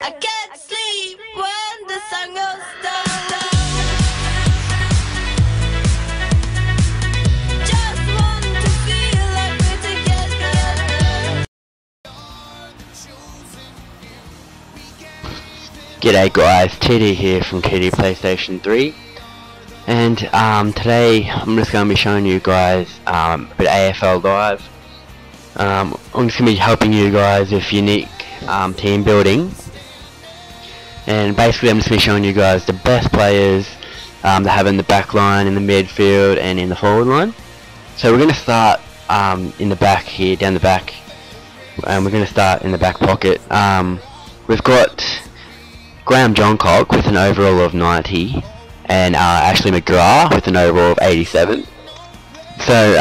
I can't sleep when the sun goes down. Just want to feel like we're together. G'day guys, TD here from TD PlayStation 3, and today I'm just going to be showing you guys a bit of AFL Live. I'm just going to be helping you guys with unique team building, and basically I'm just going to be showing you guys the best players to have in the back line, in the midfield and in the forward line. So we're going to start in the back here, down the back, and we're going to start in the back pocket. We've got Graham Johncock with an overall of 90 and Ashley McGrath with an overall of 87. So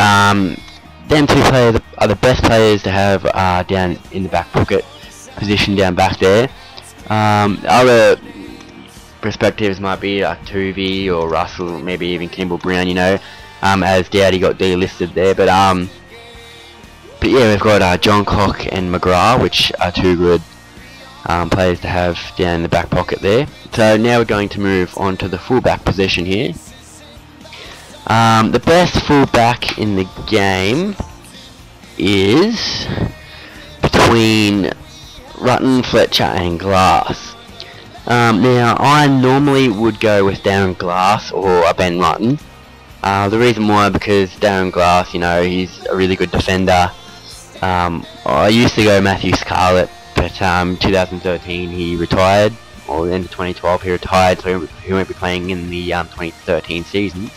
them two players are the best players to have down in the back pocket position down back there. Other perspectives might be like Tuvey or Russell, maybe even Kimball Brown, you know, as Dowdy got delisted there. But yeah, we've got Johncock and McGrath, which are two good players to have down in the back pocket there. So now we're going to move on to the full-back position here. The best full-back in the game is between Rutten, Fletcher and Glass. Now I normally would go with Darren Glass or Ben Rutten. The reason why, because Darren Glass, you know, he's a really good defender. I used to go Matthew Scarlett, but 2013 he retired, or the end of 2012 he retired, so he won't be playing in the 2013 season.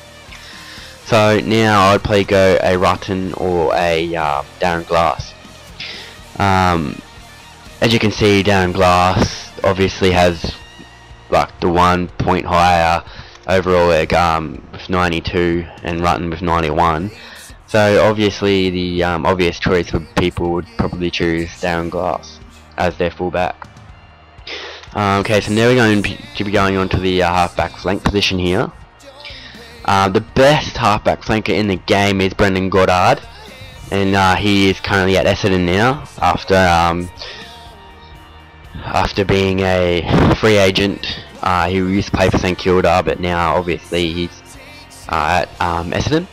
So now I'd probably go a Rutten or a Darren Glass. As you can see, Darren Glass obviously has like the 1 point higher overall with 92 and Rutten with 91. So obviously the obvious choice for people would probably choose Darren Glass as their fullback. Okay, so now we're going to be going on to the halfback flank position here. The best halfback flanker in the game is Brendan Goddard, and he is currently at Essendon now after being a free agent. He used to play for St Kilda, but now obviously he's at Essendon.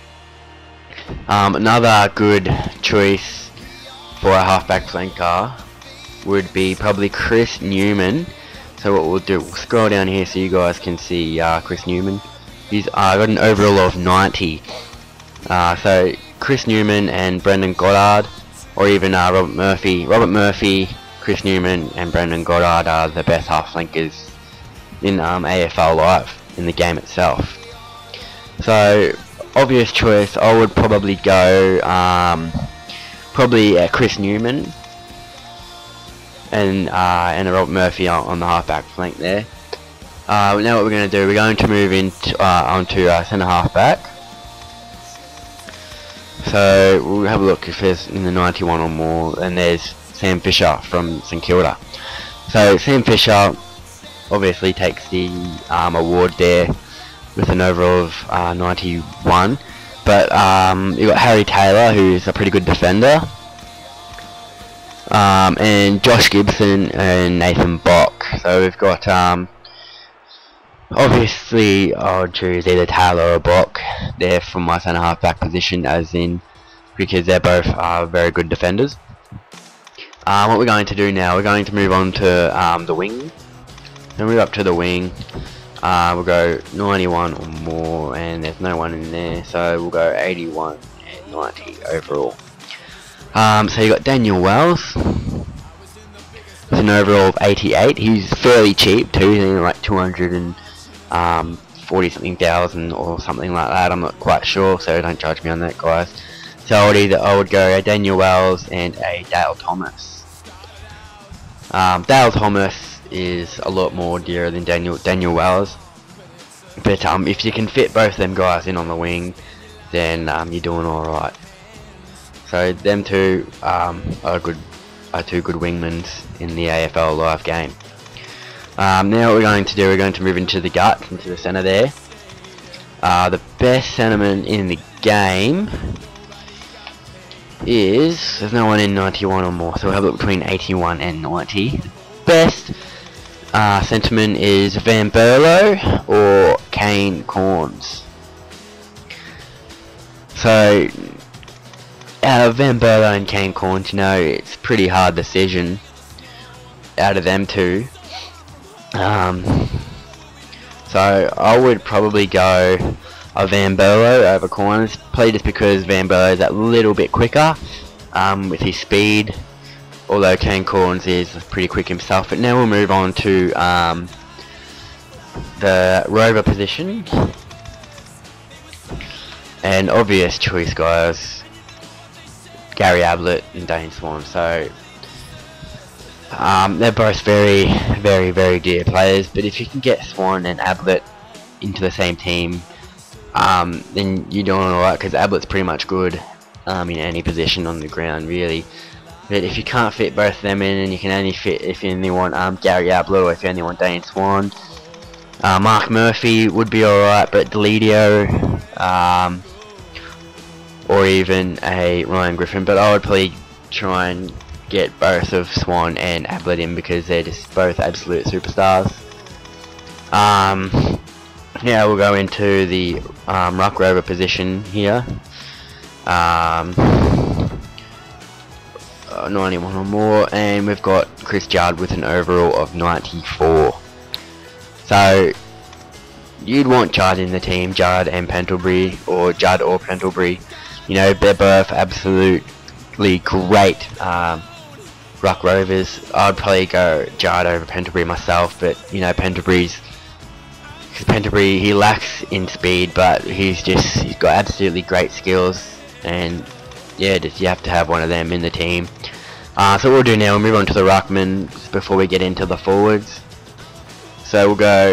Another good choice for a halfback flanker would be probably Chris Newman. So what we'll do, we'll scroll down here so you guys can see Chris Newman. He's got an overall of 90. So Chris Newman and Brendan Goddard, or even Robert Murphy, Chris Newman and Brendan Goddard are the best half flankers in AFL Live in the game itself. So obvious choice, I would probably go Chris Newman and Robert Murphy on the halfback flank there. Now what we're going to do, we're going to move into onto centre halfback. So we'll have a look if there's in the 91 or more, and there's Sam Fisher from St Kilda. So Sam Fisher obviously takes the award there with an overall of 91, but you've got Harry Taylor, who's a pretty good defender, and Josh Gibson and Nathan Bock. So we've got obviously I would choose either Taylor or Bock there from my centre half back position, as in because they're both very good defenders. What we're going to do now, we're going to move on to the wing. Then move up to the wing. We'll go 91 or more, and there's no one in there, so we'll go 81 and 90 overall. So you got Daniel Wells with an overall of 88. He's fairly cheap too. He's only like 240 something thousand or something like that. I'm not quite sure, so don't judge me on that, guys. So I would go a Daniel Wells and a Dale Thomas. Dale Thomas is a lot more dearer than Daniel Wells, but if you can fit both them guys in on the wing, then you're doing alright. So them two are two good wingmen in the AFL Live game. Now what we're going to do, we're going to move into the gut, into the centre there. The best centreman in the game is, there's no one in 91 or more, so we'll have it between 81 and 90. Best centerman is Van Berlo or Kane Corns. So out of Van Berlo and Kane Corns, you know, it's a pretty hard decision out of them two. So I would probably go Van Berlo over Corns, probably just because Van Berlo is that little bit quicker with his speed, although Kane Corns is pretty quick himself. But now we'll move on to the rover position, and obvious choice, guys, Gary Ablett and Dane Swan. So they're both very, very, very dear players, but if you can get Swan and Ablett into the same team, then you're doing alright, because Ablett's pretty much good in any position on the ground, really. But if you can't fit both of them in, and you can only fit, if you only want Gary Ablett, or if you only want Dane Swan, Mark Murphy would be alright, but Deledio, or even a Ryan Griffin. But I would probably try and get both of Swan and Ablett in, because they're just both absolute superstars. Now we'll go into the ruck rover position here. 91 or more, and we've got Chris Judd with an overall of 94. So you'd want Judd in the team, Judd and Pendlebury, or Judd or Pendlebury. You know, they're both absolutely great ruck rovers. I'd probably go Judd over Pendlebury myself, but you know, Pendlebury, he lacks in speed, but he's got absolutely great skills, and yeah, you have to have one of them in the team. So what we'll do now, we'll move on to the ruckman before we get into the forwards. So we'll go,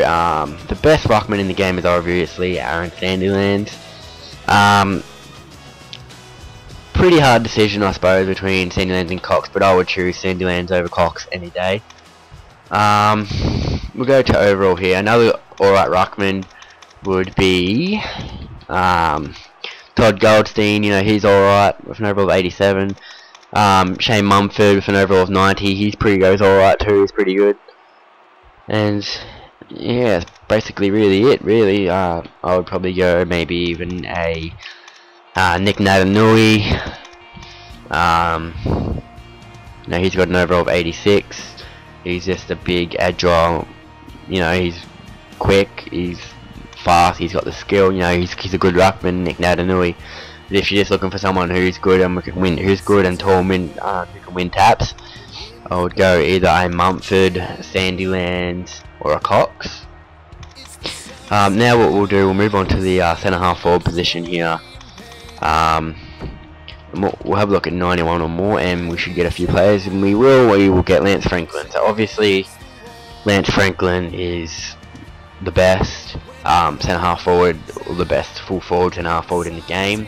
the best ruckman in the game is obviously Aaron Sandilands. Pretty hard decision, I suppose, between Sandilands and Cox, but I would choose Sandilands over Cox any day. We'll go to overall here. Another alright ruckman would be Todd Goldstein. You know, he's alright with an overall of 87. Shane Mumford with an overall of 90. He goes alright too. He's pretty good. And yeah, that's basically really it. Really, I would probably go maybe even a Nick Natanui. You know, he's got an overall of 86. He's just a big, agile. You know, he's quick. He's fast. He's got the skill. You know, he's a good ruckman, Nick Natanui. But if you're just looking for someone who's good and who's good and tall, who can win taps, I would go either a Mumford, Sandilands, or a Cox. Now what we'll do, we'll move on to the centre half forward position here. We'll have a look at 91 or more, and we should get a few players, and we will get Lance Franklin. So obviously Lance Franklin is the best centre half forward, or the best full forward centre half forward in the game.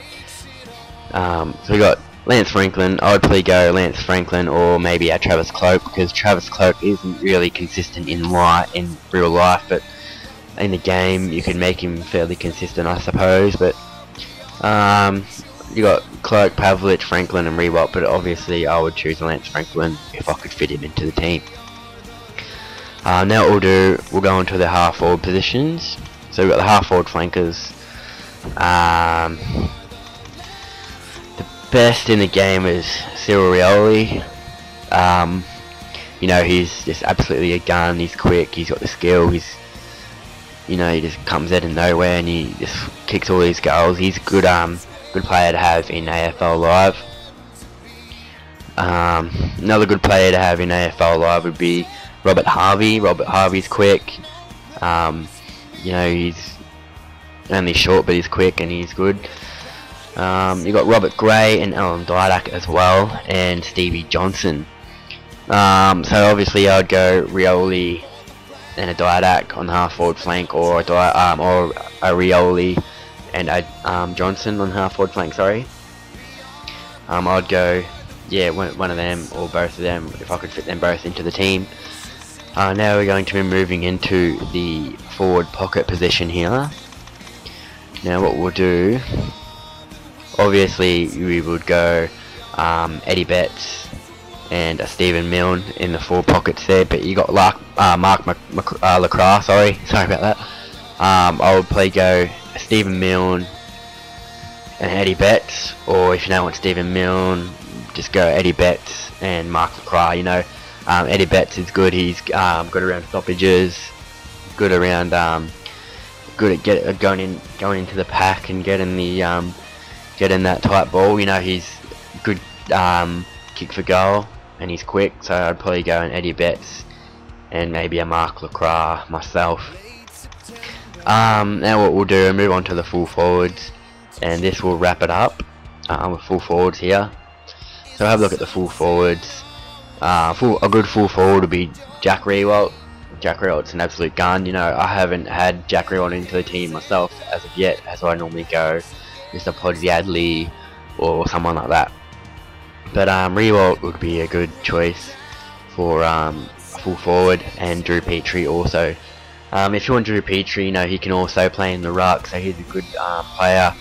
So we got Lance Franklin. I would probably go Lance Franklin or maybe a Travis Cloak, because Travis Cloak isn't really consistent in real life, but in the game you can make him fairly consistent, I suppose. But you got Cloak, Pavlich, Franklin, and Rewalt, but obviously I would choose Lance Franklin if I could fit him into the team. Now what we'll do, we'll go into the half forward positions. So we've got the half forward flankers. The best in the game is Cyril Rioli. You know, he's just absolutely a gun. He's quick. He's got the skill. You know, he just comes out of nowhere and he just kicks all these goals. He's a good player to have in AFL Live. Another good player to have in AFL Live would be Robert Harvey. Robert Harvey's quick. You know, he's only short, but he's quick and he's good. You got Robert Gray and Alan Didak as well, and Stevie Johnson. So obviously I'd go Rioli and a Didak on the half forward flank, or a Rioli and a Johnson on half forward flank. Sorry. I'd go, yeah, one of them or both of them if I could fit them both into the team. Now we're going to be moving into the forward pocket position here. Now what we'll do, obviously we would go Eddie Betts and Stephen Milne in the forward pockets there, but you got LaCroix, sorry about that. I would probably go Stephen Milne and Eddie Betts, or if you don't want Stephen Milne, just go Eddie Betts and Mark LaCroix. You know, Eddie Betts is good. He's good around stoppages, good around good at going into the pack and getting that tight ball. You know, he's good kick for goal and he's quick. So I'd probably go an Eddie Betts and maybe a Mark LaCroix myself. Now what we'll do, we'll move on to the full forwards, and this will wrap it up with full forwards here. So have a look at the full forwards. A good full forward would be Jack Riewoldt. Jack Riewolt's an absolute gun. You know, I haven't had Jack Riewoldt into the team myself as of yet, as I normally go Mr. Podsiadly or someone like that. But Riewoldt would be a good choice for a full forward, and Drew Petrie also. If you want Drew Petrie, you know, he can also play in the ruck, so he's a good player.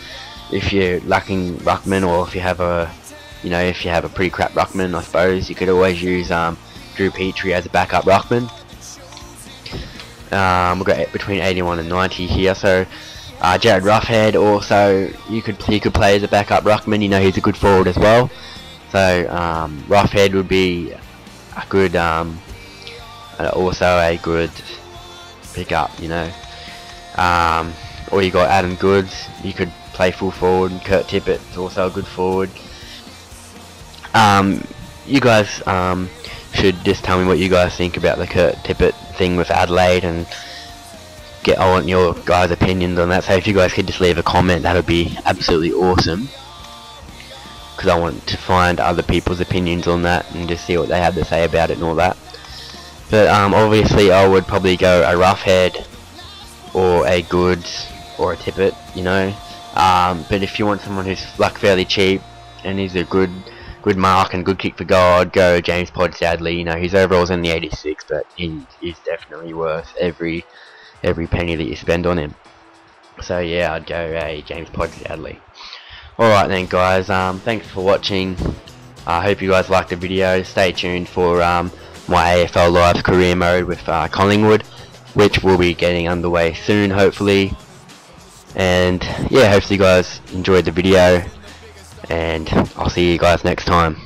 If you're lacking ruckman, or if you have a pretty crap ruckman, I suppose you could always use Drew Petrie as a backup ruckman. We've got between 81 and 90 here. So Jared Roughhead also, he could play as a backup ruckman. You know, he's a good forward as well. So Roughhead would be a good, also a good pickup. You know, or you got Adam Goods. You could play full forward, and Kurt Tippett's also a good forward. You guys should just tell me what you guys think about the Kurt Tippett thing with Adelaide, and I want your guys' opinions on that. So if you guys could just leave a comment, that would be absolutely awesome, because I want to find other people's opinions on that and just see what they have to say about it and all that. But obviously I would probably go a Roughhead or a Goods or a Tippett, you know. But if you want someone who's like fairly cheap and is a good mark and good kick for goal, I'd go James Podsiadly. You know, his overall's in the 86, but he is definitely worth every penny that you spend on him. So yeah, I'd go a James Podsiadly. Alright then guys, thanks for watching. I hope you guys liked the video. Stay tuned for my AFL Live career mode with Collingwood, which will be getting underway soon, hopefully. And yeah, hopefully you guys enjoyed the video, and I'll see you guys next time.